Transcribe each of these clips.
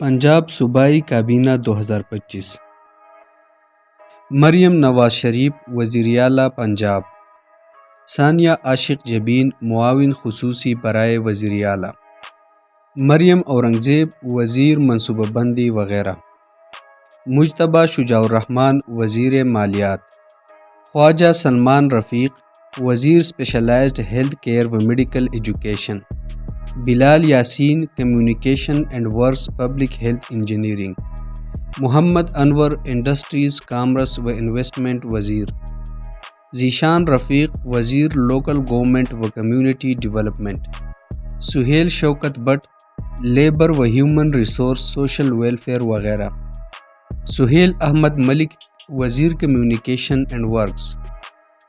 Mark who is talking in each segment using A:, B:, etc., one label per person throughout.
A: پنجاب صوبائی کابینہ 2025۔ مریم نواز شریف وزیر اعلیٰ پنجاب، ثانیہ عاشق جبین معاون خصوصی برائے وزیر اعلیٰ، مریم اورنگزیب وزیر منصوبہ بندی وغیرہ، مجتبیٰ شجاع الرحمان وزیر مالیات، خواجہ سلمان رفیق وزیر اسپیشلائزڈ ہیلتھ کیئر و medical education, Bilal Yasin communication and works public health engineering, Muhammad Anwar industries commerce و انویسٹمنٹ وزیر، ذیشان رفیق وزیر لوکل گورنمنٹ و community development, Sohail Shaukat but labour و ہیومن ریسورس سوشل ویلفیئر وغیرہ، سہیل احمد ملک وزیر communication and works,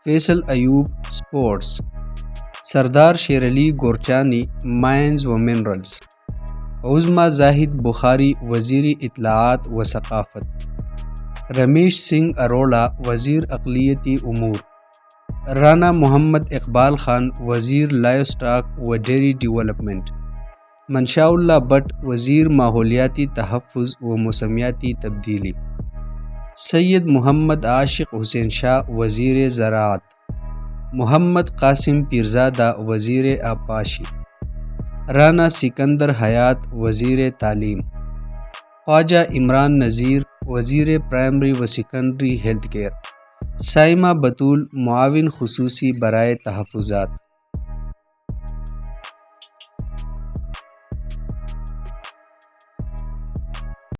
A: Faisal Ayub sports, سردار شیر علی گورچانی مائنز و منرلز، عظمیٰ زاہد بخاری وزیر اطلاعات و ثقافت، رمیش سنگھ اروڑہ وزیر اقلیتی امور، رانا محمد اقبال خان وزیر لائیو اسٹاک و ڈیری ڈیولپمنٹ، منشاء اللہ بٹ وزیر ماحولیاتی تحفظ و موسمیاتی تبدیلی، سید محمد عاشق حسین شاہ وزیر زراعت، محمد قاسم پیرزادہ وزیر آبپاشی، رانا سکندر حیات وزیر تعلیم، خواجہ عمران نذیر وزیر پرائمری و سیکنڈری ہیلتھ کیئر، سائمہ بطول معاون خصوصی برائے تحفظات۔